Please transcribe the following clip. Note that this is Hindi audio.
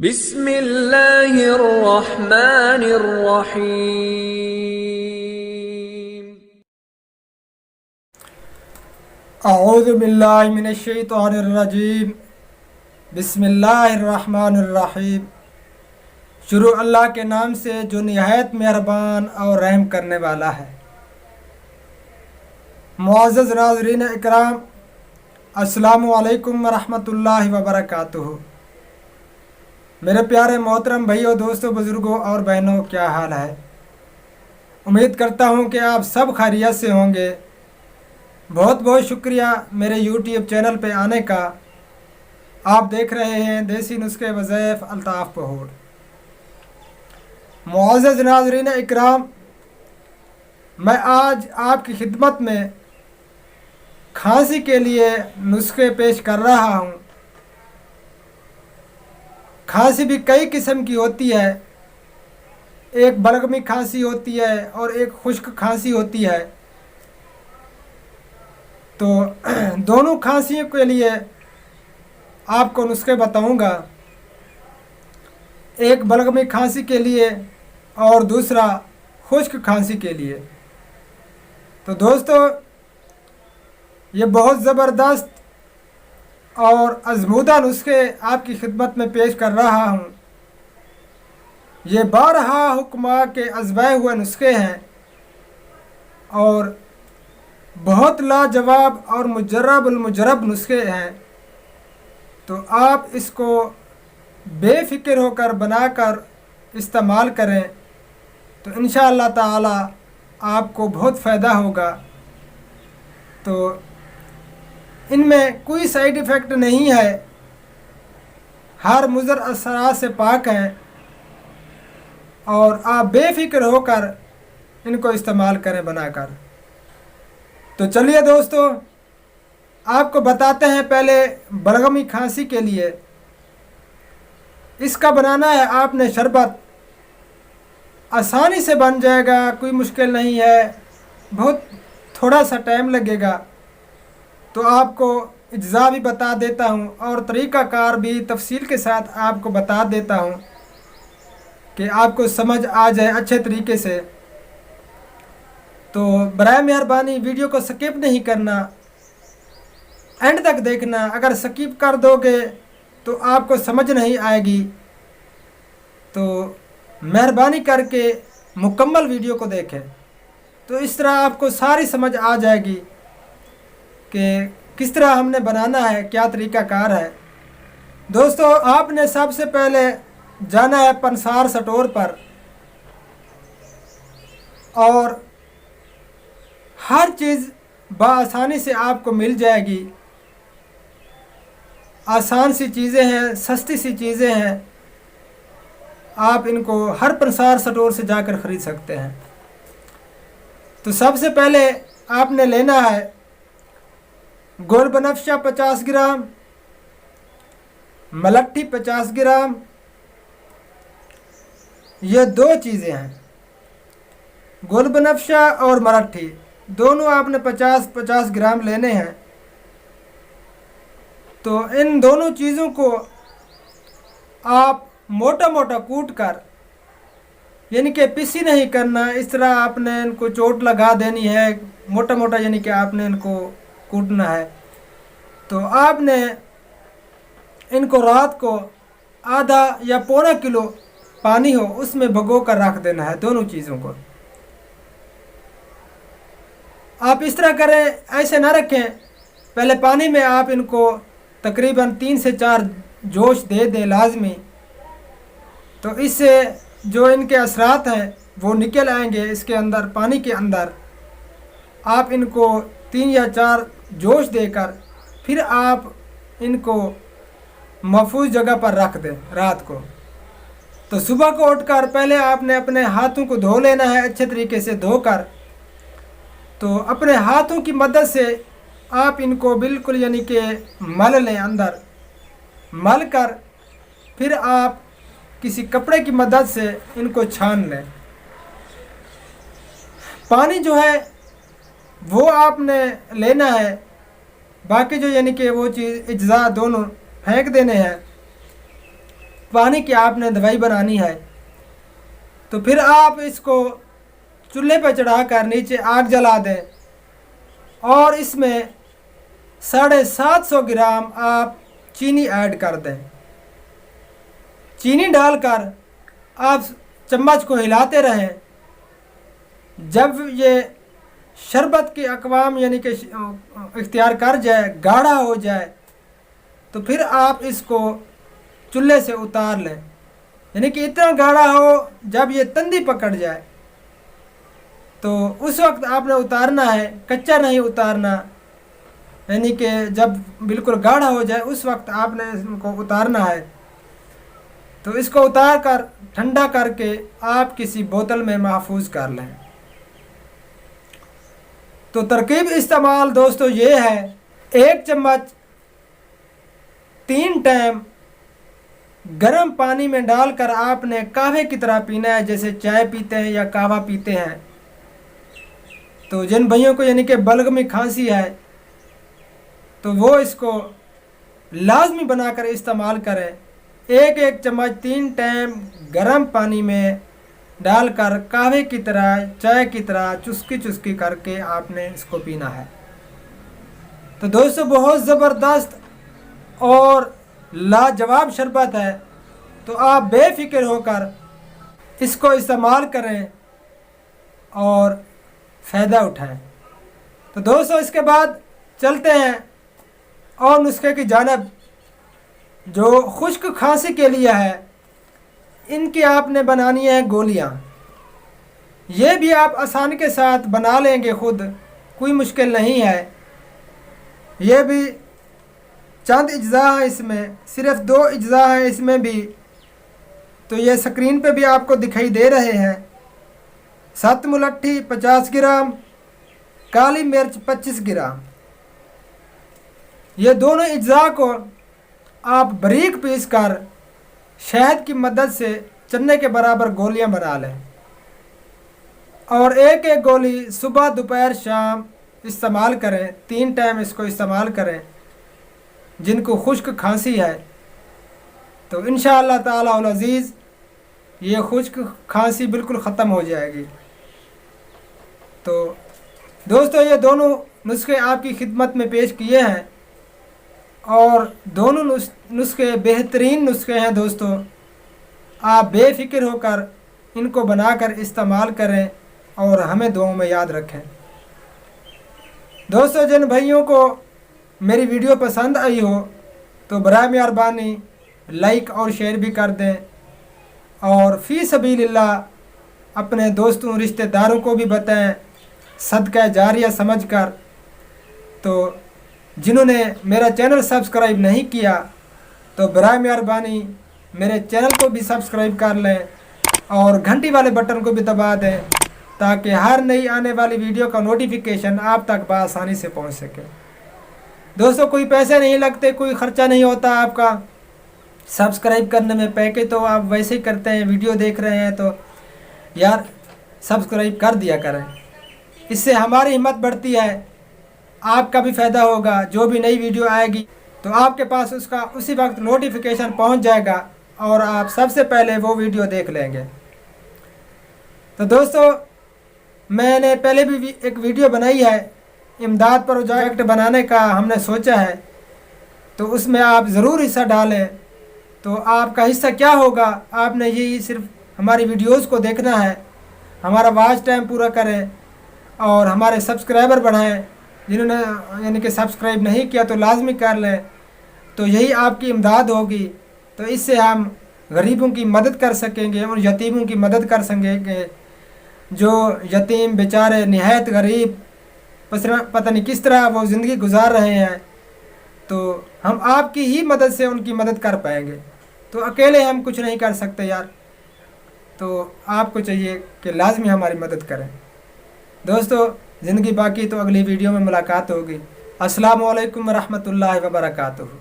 बिस्मिल्लाहिर्रहमानिर्रहीम। अऊज़ु बिल्लाहि मिनश्शैतानिर्रजीम। बिस्मिल्लाहिर्रहमानिर्रहीम। शुरू अल्लाह के नाम से जो निहायत मेहरबान और रहम करने वाला है। मुअज़्ज़ज़ नाज़रीन इकराम, अस्सलामु अलैकुम वरहमतुल्लाहि वबरकातुहू। मेरे प्यारे मोहतरम भाइयों, दोस्तों, बुज़ुर्गों और बहनों, क्या हाल है? उम्मीद करता हूँ कि आप सब खैरियत से होंगे। बहुत बहुत शुक्रिया मेरे यूट्यूब चैनल पे आने का। आप देख रहे हैं देसी नुस्खे वज़ैफ़ अल्ताफ़ पहोड़। मुअज़्ज़ज़ नाज़रीन इकराम, मैं आज आपकी खिदमत में खांसी के लिए नुस्खे पेश कर रहा हूँ। खांसी भी कई किस्म की होती है। एक बलगमी खांसी होती है और एक खुश्क खांसी होती है। तो दोनों खांसियों के लिए आपको नुस्खे बताऊंगा। एक बलगमी खांसी के लिए और दूसरा खुश्क खांसी के लिए। तो दोस्तों, ये बहुत ज़बरदस्त और आज़मूदा नुस्खे आपकी खिदमत में पेश कर रहा हूँ। ये 12 हुक्मा के आज़माए हुए नुस्खे हैं और बहुत लाजवाब और मुजर्रब नुस्खे हैं। तो आप इसको बेफ़िक्र होकर बनाकर इस्तेमाल करें तो इंशाअल्लाह ताला आपको बहुत फ़ायदा होगा। तो इनमें कोई साइड इफ़ेक्ट नहीं है, हर मुज़र असरात से पाक हैं और आप बेफ़िक्र होकर इनको इस्तेमाल करें बनाकर। तो चलिए दोस्तों, आपको बताते हैं। पहले बलगमी खांसी के लिए इसका बनाना है आपने शरबत। आसानी से बन जाएगा, कोई मुश्किल नहीं है, बहुत थोड़ा सा टाइम लगेगा। तो आपको इज्ज़ा भी बता देता हूँ और तरीक़ाकार भी तफसील के साथ आपको बता देता हूँ कि आपको समझ आ जाए अच्छे तरीके से। तो बराए मेहरबानी वीडियो को स्किप नहीं करना, एंड तक देखना। अगर स्किप कर दोगे तो आपको समझ नहीं आएगी। तो मेहरबानी करके मुकम्मल वीडियो को देखें, तो इस तरह आपको सारी समझ आ जाएगी कि किस तरह हमने बनाना है, क्या तरीक़ाकार है। दोस्तों, आपने सबसे पहले जाना है पंसार स्टोर पर और हर चीज़ बआसानी से आपको मिल जाएगी। आसान सी चीज़ें हैं, सस्ती सी चीज़ें हैं। आप इनको हर पंसार स्टोर से जाकर ख़रीद सकते हैं। तो सबसे पहले आपने लेना है गोल बनफशा 50 ग्राम, मलट्ठी 50 ग्राम। ये दो चीज़ें हैं, गोल बनफशा और मलट्ठी, दोनों आपने 50-50 ग्राम लेने हैं। तो इन दोनों चीज़ों को आप मोटा मोटा कूट कर, यानी कि पीसी नहीं करना, इस तरह आपने इनको चोट लगा देनी है मोटा मोटा, यानी कि आपने इनको कूटना है। तो आपने इनको रात को आधा या पौना किलो पानी हो उसमें भिगो कर रख देना है। दोनों चीज़ों को आप इस तरह करें, ऐसे ना रखें। पहले पानी में आप इनको तकरीबन 3 से 4 जोश दे दें लाजमी। तो इससे जो इनके असरात हैं वो निकल आएंगे इसके अंदर, पानी के अंदर। आप इनको 3 या 4 जोश देकर फिर आप इनको महफूज जगह पर रख दें रात को। तो सुबह को उठकर पहले आपने अपने हाथों को धो लेना है अच्छे तरीके से धोकर। तो अपने हाथों की मदद से आप इनको बिल्कुल यानी कि मल लें, अंदर मल कर फिर आप किसी कपड़े की मदद से इनको छान लें। पानी जो है वो आपने लेना है, बाकी जो यानी कि वो चीज़ अज्जा दोनों फेंक देने हैं। पानी की आपने दवाई बनानी है तो फिर आप इसको चूल्हे पर चढ़ाकर नीचे आग जला दें और इसमें 750 ग्राम आप चीनी ऐड कर दें। चीनी डालकर आप चम्मच को हिलाते रहें। जब ये शरबत की अकवाम यानी कि इख्तियार कर जाए, गाढ़ा हो जाए, तो फिर आप इसको चूल्हे से उतार लें। यानी कि इतना गाढ़ा हो जब ये तंदी पकड़ जाए तो उस वक्त आपने उतारना है, कच्चा नहीं उतारना। यानी कि जब बिल्कुल गाढ़ा हो जाए उस वक्त आपने इसको उतारना है। तो इसको उतार कर ठंडा करके आप किसी बोतल में महफूज कर लें। तो तरकीब इस्तेमाल दोस्तों ये है, 1 चम्मच 3 टाइम गर्म पानी में डालकर आपने कहवे की तरह पीना है, जैसे चाय पीते हैं या कहवा पीते हैं। तो जिन भाइयों को यानी कि बलगमी खांसी है तो वो इसको लाजमी बनाकर इस्तेमाल करें। 1 चम्मच 3 टाइम गर्म पानी में डालकर कहवे की तरह, चाय की तरह चुस्की चुस्की करके आपने इसको पीना है। तो दोस्तों बहुत ज़बरदस्त और लाजवाब शरबत है। तो आप बेफिक्र होकर इसको इस्तेमाल करें और फ़ायदा उठाएं। तो दोस्तों इसके बाद चलते हैं और नुस्खे की जानिब। जो खुश्क खांसी के लिए है, इनकी आपने बनानी है गोलियां। ये भी आप आसानी के साथ बना लेंगे खुद, कोई मुश्किल नहीं है। ये भी चंद इज्जा है, इसमें सिर्फ 2 इज्जा हैं इसमें भी। तो ये स्क्रीन पे भी आपको दिखाई दे रहे हैं। 7 मुलट्ठी 50 ग्राम, काली मिर्च 25 ग्राम। ये दोनों इज्जा को आप बारीक पीस कर शहद की मदद से चने के बराबर गोलियां बना लें और 1 गोली सुबह दोपहर शाम इस्तेमाल करें। 3 टाइम इसको इस्तेमाल करें जिनको खुश्क खांसी है। तो इंशाअल्लाह ताला अल अज़ीज़ ये खुश्क खांसी बिल्कुल ख़त्म हो जाएगी। तो दोस्तों ये दोनों नुस्खे आपकी खिदमत में पेश किए हैं और दोनों नुस्खे बेहतरीन नुस्खे हैं दोस्तों। आप बेफिक्र होकर इनको बनाकर इस्तेमाल करें और हमें दुआओं में याद रखें। दोस्तों जिन भाइयों को मेरी वीडियो पसंद आई हो तो बराए मेहरबानी लाइक और शेयर भी कर दें और फ़ी सबीलिल्लाह अपने दोस्तों रिश्तेदारों को भी बताएं, सदका जारिया समझकर। तो जिन्होंने मेरा चैनल सब्सक्राइब नहीं किया तो बराए मेहरबानी मेरे चैनल को भी सब्सक्राइब कर लें और घंटी वाले बटन को भी दबा दें ताकि हर नई आने वाली वीडियो का नोटिफिकेशन आप तक बआसानी से पहुंच सके। दोस्तों कोई पैसे नहीं लगते, कोई ख़र्चा नहीं होता आपका सब्सक्राइब करने में। पैके तो आप वैसे ही करते हैं, वीडियो देख रहे हैं तो यार सब्सक्राइब कर दिया करें, इससे हमारी हिम्मत बढ़ती है, आपका भी फ़ायदा होगा। जो भी नई वीडियो आएगी तो आपके पास उसका उसी वक्त नोटिफिकेशन पहुंच जाएगा और आप सबसे पहले वो वीडियो देख लेंगे। तो दोस्तों मैंने पहले भी एक वीडियो बनाई है, इमदाद प्रोजेक्ट बनाने का हमने सोचा है, तो उसमें आप ज़रूर हिस्सा डालें। तो आपका हिस्सा क्या होगा, आपने यही सिर्फ हमारी वीडियोस को देखना है, हमारा वॉच टाइम पूरा करें और हमारे सब्सक्राइबर बढ़ाएं। जिन्होंने यानी कि सब्सक्राइब नहीं किया तो लाजमी कर लें, तो यही आपकी इमदाद होगी। तो इससे हम गरीबों की मदद कर सकेंगे और यतीमों की मदद कर सकेंगे। जो यतीम बेचारे निहायत गरीब पता नहीं किस तरह वो ज़िंदगी गुजार रहे हैं, तो हम आपकी ही मदद से उनकी मदद कर पाएंगे। तो अकेले हम कुछ नहीं कर सकते यार, तो आपको चाहिए कि लाजमी हमारी मदद करें। दोस्तों ज़िंदगी बाकी तो अगली वीडियो में मुलाकात होगी। अस्सलामु अलैकुम रहमतुल्लाहि व बरकातुहू।